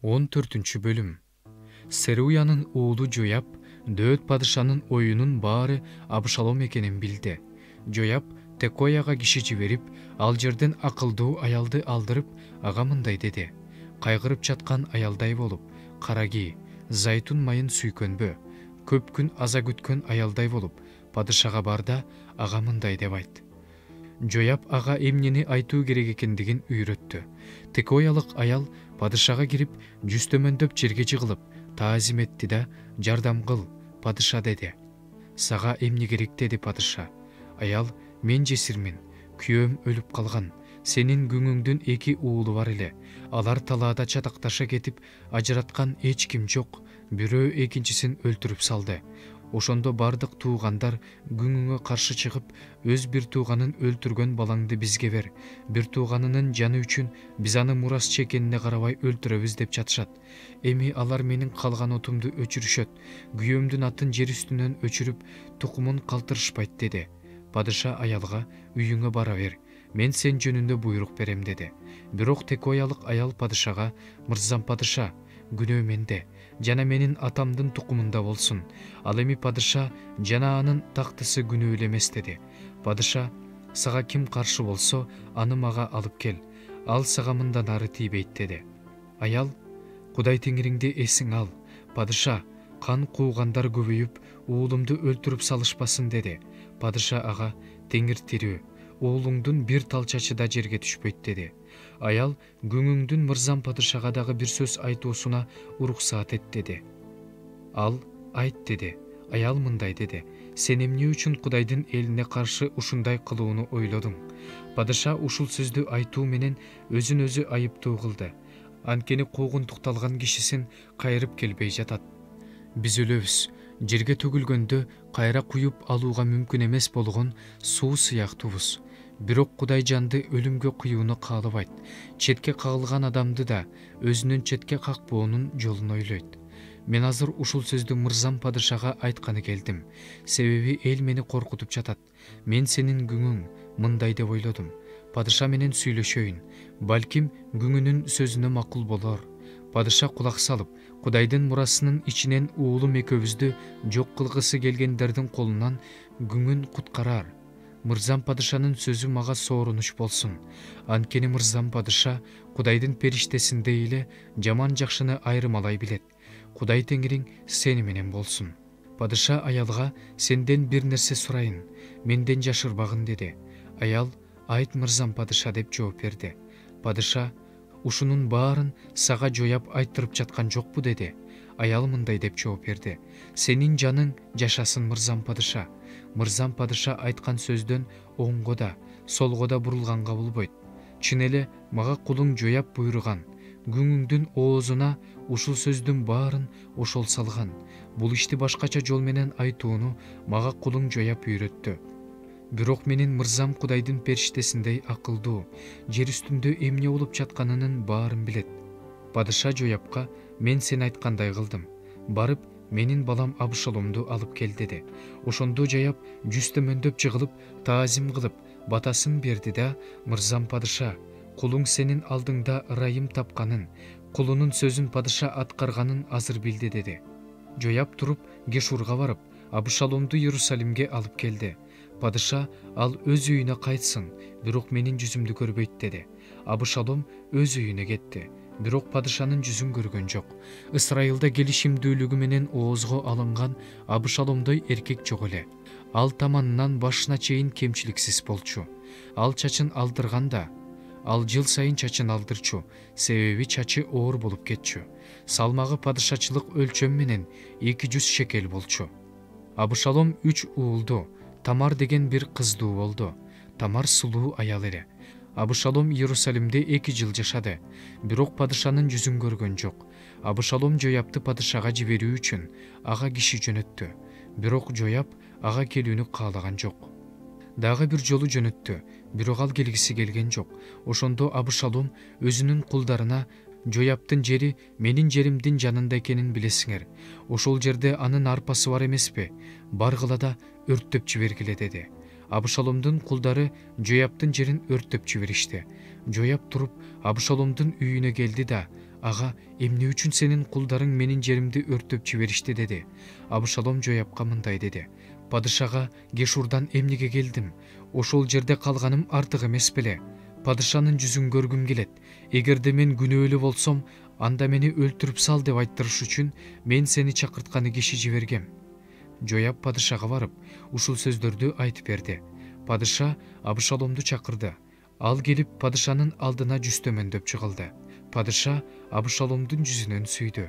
14 bölüm. Серуянын уулу Жояб Дөөт падышанын оюнун баары Абышалом экенин билди. Жояб Текояга киши жиберип, ал жерден акылдуу аялды алдырып, ага мындай деди: кайгырып жаткан аялдай болуп, караги, зайтун майын сүйкөнбө. Көп күн аза күткөн аялдай болуп, падышага барда ага мындай деп айт. Жояб ага эмнени айтуу керек экендигин үйрөттү. Текоялык аял падышага кирип, жүзтөмөндөп жерге жыгылып, таазим этти да: жардам кыл, падыша деди. Сага эмне керек деди падыша. Аял: мен жесирмин, күйөөм өлүп калган. Сенин күңүңдүн 2 уулу бар эле. Алар талаада чатакташа кетип, ажыраткан эч ким жок. Бирөө экинчисин өлтүрүп салды. Ошондо бардык туугандар күңүңө каршы чыгып, өз бир тууганын өлтүргөн балаңды бизге бер. Бир тууганынын жаны үчүн биз аны мурасчы экенине карабай өлтүрөбүз деп жатышат. Эми алар менин калган отумду өчүрүшөт. Күйөөмдүн атын жер үстүнөн өчүрүп, тукумун калтырышпайт деди. Падыша аялга: үйүңө бара бер. Мен сен жөнүндө буйрук берем деди. Бирок Текоялык аял падышага: мырзам падыша, күнөө менде жана менин атамдын тукумунда болсун. Ал эми падыша жана анын тактысы күнөө эле эмес деди. Падыша: сага ким каршы болсо, аны мага алып кел. Ал сага мындан ары тийбейт деди. Аял: Кудай теңириңди эсиң ал. Падыша: кан куугандар көбөйүп, уулумду өлтүрүп салышпасын деди. Падыша ага: теңир тирүү, уулуңдун бир тал чачы да жерге түшпөйт деди. Аял: күңүңдүн мырзам падышага дагы бир сөз айтуусуна уруксаат эт деди. Ал: айт деди. Аял мындай деди: сен эмне үчүн Кудайдын элине каршы ушундай кылууну ойлодуң? Падыша ушул сөздү айтуу менен өзүн өзү айыптуу кылды. Анткени куугунтукталган кишисин кайрып келбей жатат. Биз өлөбүз. Жерге төгүлгөндө кайра куюп алууга мүмкүн эмес болгон суу сыяктуубуз. Бирок Кудай жанды өлүмгө куюуну каалабайт. Четке кагылган адамды да өзүнүн четке какпоонун жолун ойлойт. Мен азыр ушул сөздү мырзам падышага айтканы келдим. Себеби эл мени коркутуп жатат. Мен сенин күңүң мындай деп ойлодум. Падыша менен сүйлөшөйүн. Балким күңүнүн сөзүнө макул болор. Падыша кулак салып, Кудайдын мурасынын ичинен уулум экөөбүздү жок кылгысы келгендердин колунан күңүн куткарар. Мырзам падышанын сөзү мага сооронуч болсун. Анткени мырзам падыша Кудайдын периштесиндей эле жаман жакшыны айырмалай билет. Кудай теңириң сени менен болсун. Падыша аялга: сенден бир нерсе сурайын, менден жашырбагын деди. Аял: айт мырзам падыша деп жооп берди. Падыша: ушунун баарын сага Жояб айттырып жаткан жокпу деди. Аял мындай деп жооп берди: сенин жаның жашасын мырзам падыша. Мырзам падыша айткан сөздөн оңго да, солго да бурулганга болбойт. Чын эле мага кулуң Жояб буйруган. Күңүңдүн оозуна ушул сөздүн баарын ошол салган. Бул ишти башкача жол менен айтууну мага кулуң Жояб үйрөттү. Бирок менин мырзам Кудайдын периштесиндей акылдуу, жер үстүндө эмне болуп жатканынын баарын билет. Падыша Жоябка: мен сен айткандай кылдым. Барып, менин балам Абышаломду алып кел деди. Ошондо Жояб жүзтөмөндөп жыгылып, таазим кылып, батасын берди да: мырзам падыша, кулуң сенин алдыңда ырайым тапканын, кулунун сөзүн падыша аткарганын азыр билди деди. Жояб туруп Гешурга барып, Абышаломду Иерусалимге алып келди. Падыша ал өз үйүнө кайтсын, бирок менин жүзүмдү көрбөйт деди. Абышалом өз үйүнө кетти, бирок падышанын жүзүн көргөн жок. Ысрайылда келишимдүүлүгү менен оозго алынган Абышаломдой эркек жок эле. Ал таманынан башына чейин кемчиликсиз болчу. Ал чачын алдырганда, ал жыл сайын чачын алдырчу, себеби чачы оор болуп кетчү. Салмагы падышачылык өлчөм менен 200 шекел болчу. Абышалом 3 уулду, Тамар деген бир кыздуу болду. Тамар сулуу аял эле. Абышалом Иерусалимде 2 жыл жашады, бирок падышанын жүзүн көргөн жок. Абышалом Жоябты падышага жиберүү үчүн ага киши жөнөттү, бирок Жояб ага келүүнү каалаган жок. Дагы бир жолу жөнөттү, бирок ал келгиси келген жок. Ошондо Абышалом өзүнүн кулдарына: Жоябтын жери менин жеримдин жанында экенин билесиңер. Ошол жерде анын арпасы бар эмеспи? Баргыла да өрттөп жибергиле деди. Абышаломдун кулдары Жоябтын жерин өрттөп жиберишти. Жояб туруп Абышаломдун үйүнө келди да Ага, эмне үчүн сенин кулдарың менин жеримди өрттөп жиберишти деди. Абышалом жояпка мындай деди: падышага Гешурдан эмнеге келдим? Ошол жерде калганым артык эмес беле? Падышанын жүзүн көргүм келет. Эгерде мен күнөөлүү болсом, анда мени өлтүрүп сал деп айттырыш үчүн мен сени чакыртканы киши жибергем. Жояп падышага барып, ушул сөздөрдү айтып берди. Падыша Абышаломду чакырды. Ал келип падышанын алдына жүз төмөндөп чыгылды. Падыша Абышаломдун жүзүнөн сүйдү.